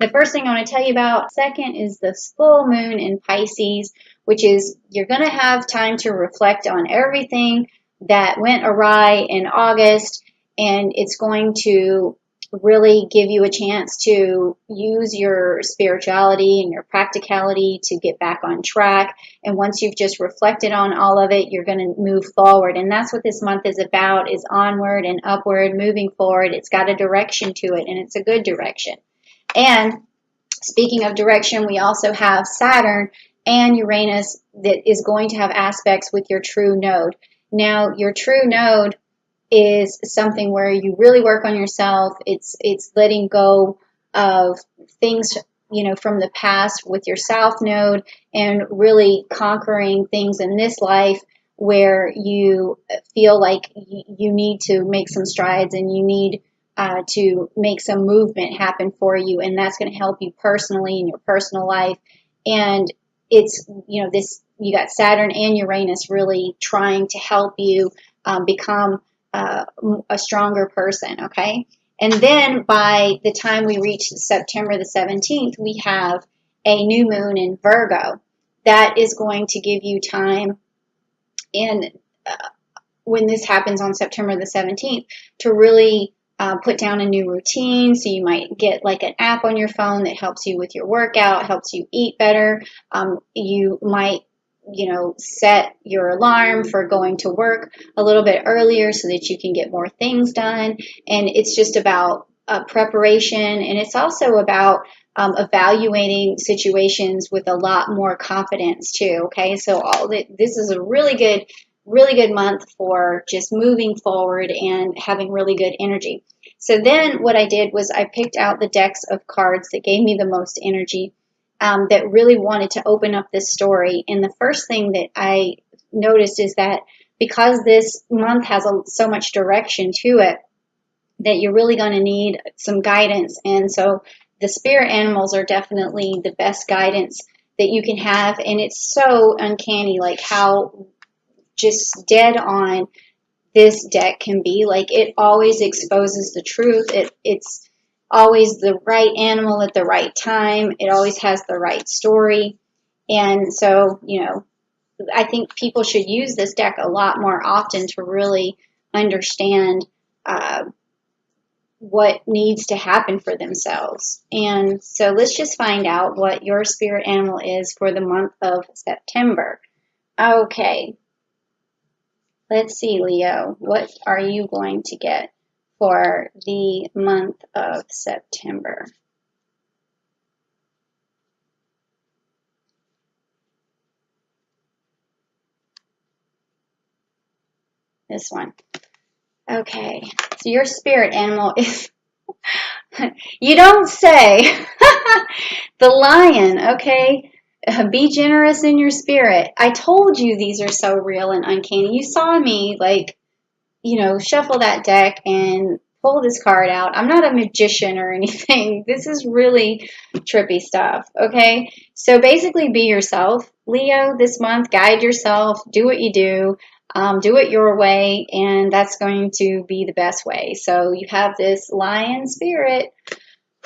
The first thing I want to tell you about second is the full moon in Pisces, which is you're going to have time to reflect on everything that went awry in August, and it's going to really give you a chance to use your spirituality and your practicality to get back on track. And once you've just reflected on all of it, you're going to move forward. And that's what this month is about, is onward and upward, moving forward. It's got a direction to it, and it's a good direction. And speaking of direction, we also have Saturn and Uranus that is going to have aspects with your true node. Now, your true node is something where you really work on yourself. It's letting go of things, from the past with your south node, and really conquering things in this life where you feel like you need to make some strides and you need to make some movement happen for you, and that's going to help you personally in your personal life. And it's, you got Saturn and Uranus really trying to help you become a stronger person, okay? And then by the time we reach September the 17th, we have a new moon in Virgo. That is going to give you time, and when this happens on September the 17th, to really put down a new routine. So you might get like an app on your phone that helps you with your workout, helps you eat better. You might set your alarm for going to work a little bit earlier so that you can get more things done. And it's just about preparation, and it's also about evaluating situations with a lot more confidence too. Okay, so this is a really good month for just moving forward and having really good energy. So then what I did was I picked out the decks of cards that gave me the most energy, that really wanted to open up this story. And the first thing that I noticed is that because this month has so much direction to it, that you're really going to need some guidance. And so the spirit animals are definitely the best guidance that you can have. And it's so uncanny, like how just dead on this deck can be. Like, it always exposes the truth. It's always the right animal at the right time. It always has the right story. And so, I think people should use this deck a lot more often to really understand what needs to happen for themselves. And so let's just find out what your spirit animal is for the month of September. Okay. Let's see, Leo, what are you going to get for the month of September? This one. Okay, so your spirit animal is, you don't say, the lion, okay? Be generous in your spirit. I told you these are so real and uncanny. You saw me, shuffle that deck and pull this card out. I'm not a magician or anything. This is really trippy stuff, okay? So basically be yourself, Leo, this month. Guide yourself. Do what you do. Do it your way, and that's going to be the best way. So you have this lion spirit.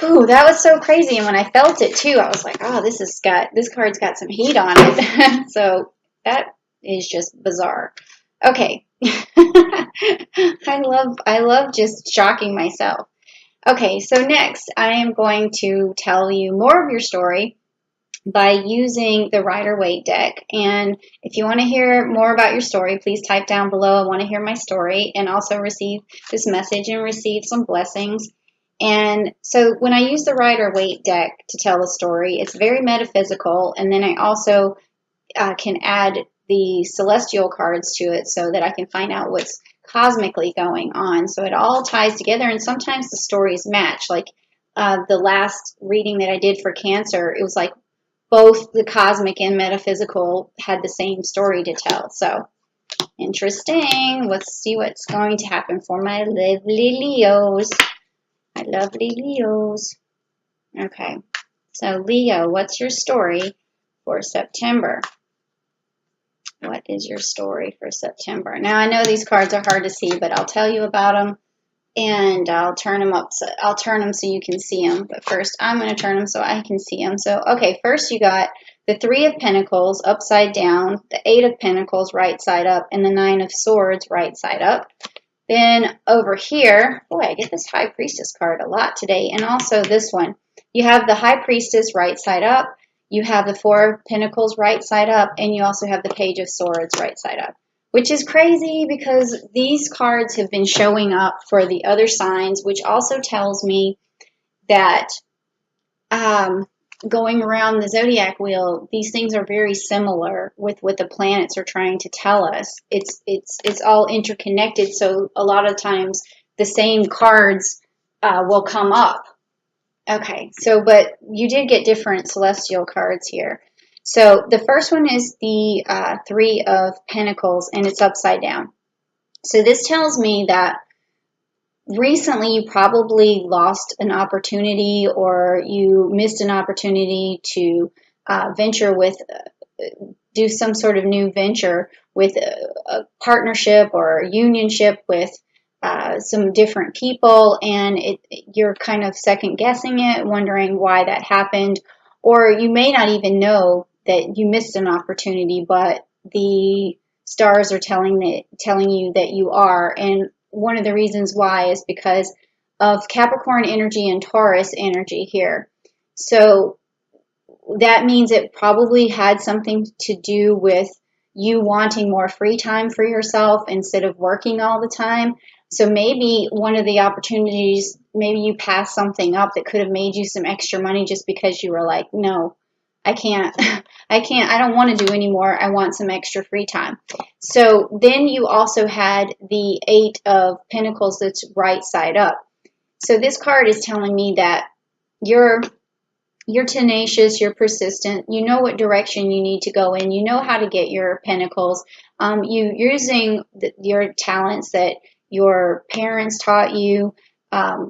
Ooh, that was so crazy. And when I felt it too, I was like, oh, this card's got some heat on it. So that is just bizarre. Okay. I love just shocking myself. Okay, so next I am going to tell you more of your story by using the Rider-Waite deck. And if you want to hear more about your story, please type down below, I want to hear my story, and also receive this message and receive some blessings. And so when I use the Rider-Waite deck to tell a story, it's very metaphysical, and then I also can add the celestial cards to it so that I can find out what's cosmically going on. So it all ties together, and sometimes the stories match. Like the last reading that I did for Cancer, it was like both the cosmic and metaphysical had the same story to tell. So interesting. Let's see what's going to happen for my lovely Leos. My lovely Leos. Okay. So Leo, what's your story for September? What is your story for September? Now, I know these cards are hard to see, but I'll tell you about them and I'll turn them up. So I'll turn them so you can see them. But first, I'm going to turn them so I can see them. So, okay, first you got the Three of Pentacles upside down, the Eight of Pentacles right side up, and the Nine of Swords right side up. Then over here, boy, I get this High Priestess card a lot today, and also this one. You have the High Priestess right side up, you have the Four of Pentacles right side up, and you also have the Page of Swords right side up. Which is crazy because these cards have been showing up for the other signs, which also tells me that going around the zodiac wheel, these things are very similar with what the planets are trying to tell us. It's all interconnected, so a lot of times the same cards will come up. Okay, so but you did get different celestial cards here. So the first one is the Three of Pentacles, and it's upside down. So this tells me that recently you probably lost an opportunity, or you missed an opportunity to venture with, do some sort of new venture with a partnership or a unionship with some different people, and you're kind of second guessing it, wondering why that happened, or you may not even know that you missed an opportunity, but the stars are telling you that you are. And one of the reasons why is because of Capricorn energy and Taurus energy here. So that means it probably had something to do with you wanting more free time for yourself instead of working all the time. So maybe one of the opportunities, maybe you passed something up that could have made you some extra money just because you were like, no, I can't, I don't want to do anymore. I want some extra free time. So then you also had the Eight of Pentacles that's right side up. So this card is telling me that you're tenacious, you're persistent, you know what direction you need to go in, you know how to get your pentacles. You're using your talents that your parents taught you.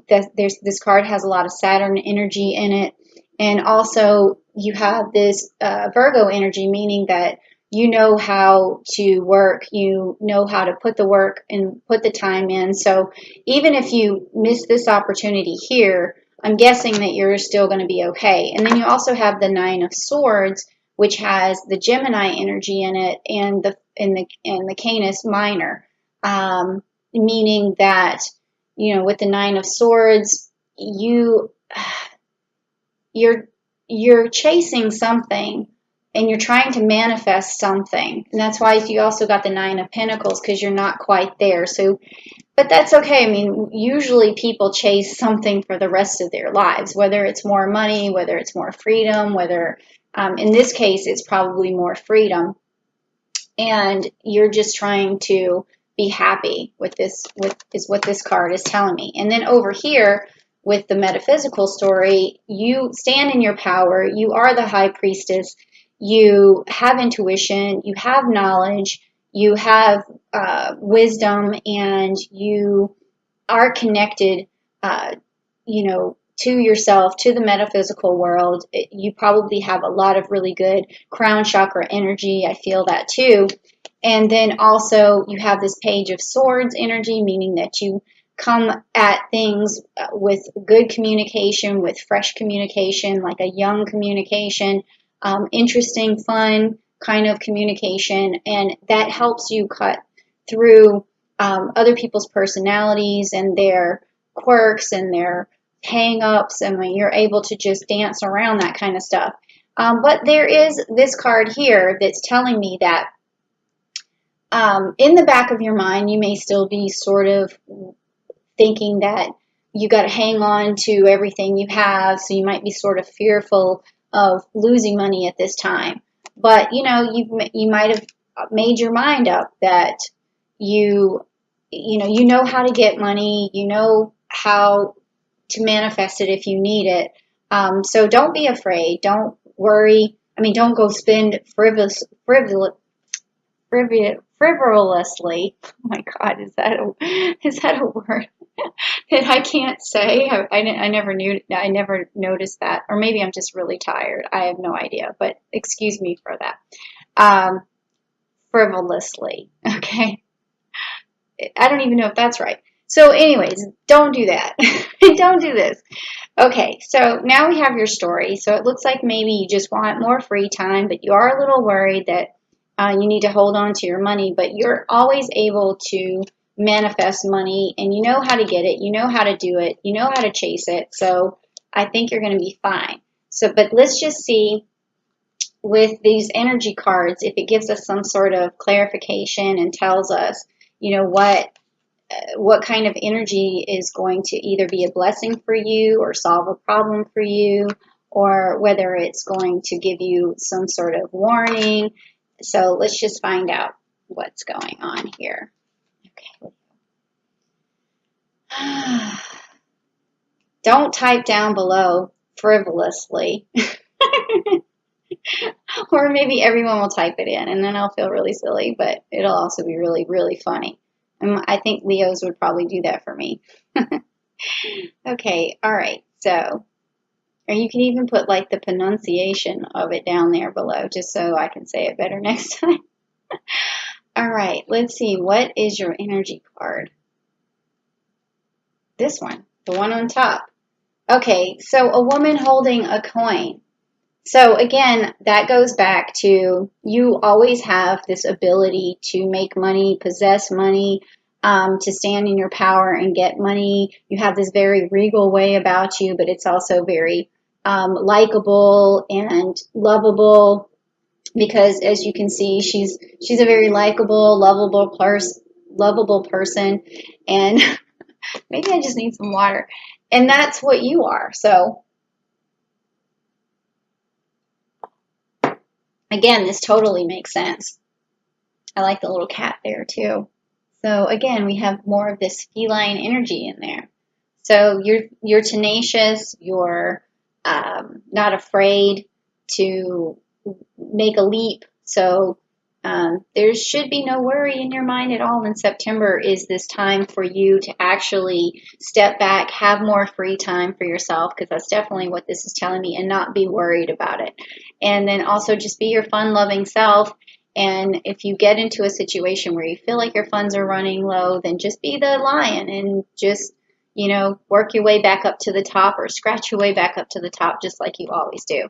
This card has a lot of Saturn energy in it. And also you have this Virgo energy, meaning that you know how to work, you know how to put the work and put the time in. So even if you miss this opportunity here, I'm guessing that you're still going to be okay. And then you also have the Nine of Swords, which has the Gemini energy in it, and the Canis Minor, meaning that, you know, with the Nine of Swords, you're chasing something and you're trying to manifest something. And that's why you also got the Nine of Pentacles, because you're not quite there. So, but that's okay. I mean, usually people chase something for the rest of their lives, whether it's more money, whether it's more freedom, whether, in this case, it's probably more freedom. And you're just trying to be happy with this, is what this card is telling me. And then over here, with the metaphysical story, you stand in your power. You are the High Priestess. You have intuition. You have knowledge. You have wisdom, and you are connected, to yourself, to the metaphysical world. You probably have a lot of really good crown chakra energy. I feel that too. And then also you have this Page of Swords energy, meaning that you come at things with good communication, with fresh communication, like a young communication, interesting, fun kind of communication, and that helps you cut through other people's personalities and their quirks and their hang-ups, and when you're able to just dance around that kind of stuff. But there is this card here that's telling me that in the back of your mind, you may still be sort of thinking that you got to hang on to everything you have, so you might be sort of fearful of losing money at this time. But you might have made your mind up that you know how to get money, you know how to manifest it if you need it. So don't be afraid. Don't worry. I mean, don't go spend frivolously. Oh my God, is that a word that I can't say? I never noticed that, or maybe I'm just really tired. I have no idea, but excuse me for that. Frivolously, okay. I don't even know if that's right. So anyways, don't do that. Don't do this. Okay, so now we have your story. So it looks like maybe you just want more free time, but you are a little worried that you need to hold on to your money, but you're always able to manifest money and you know how to get it, you know how to do it, you know how to chase it. So I think you're going to be fine. So, but let's just see with these energy cards if it gives us some sort of clarification and tells us, you know, what kind of energy is going to either be a blessing for you or solve a problem for you, or whether it's going to give you some sort of warning. So let's just find out what's going on here. Okay. Don't type down below frivolously. Or maybe everyone will type it in and then I'll feel really silly, but it'll also be really, really funny. And I think Leos would probably do that for me. Okay, all right. So, or you can even put like the pronunciation of it down there below just so I can say it better next time. All right, let's see. What is your energy card? This one, the one on top. Okay, so a woman holding a coin. So again, that goes back to you always have this ability to make money, possess money, to stand in your power and get money. You have this very regal way about you, but it's also very likable and lovable because, as you can see, she's a very likable, lovable person, and maybe I just need some water, and that's what you are. So. Again, this totally makes sense. I like the little cat there too. So again, we have more of this feline energy in there. So you're tenacious. You're not afraid to make a leap. So there should be no worry in your mind at all. In September is this time for you to actually step back, have more free time for yourself, because that's definitely what this is telling me, and not be worried about it. And then also just be your fun-loving self. And if you get into a situation where you feel like your funds are running low, then just be the lion and just, work your way back up to the top or scratch your way back up to the top just like you always do.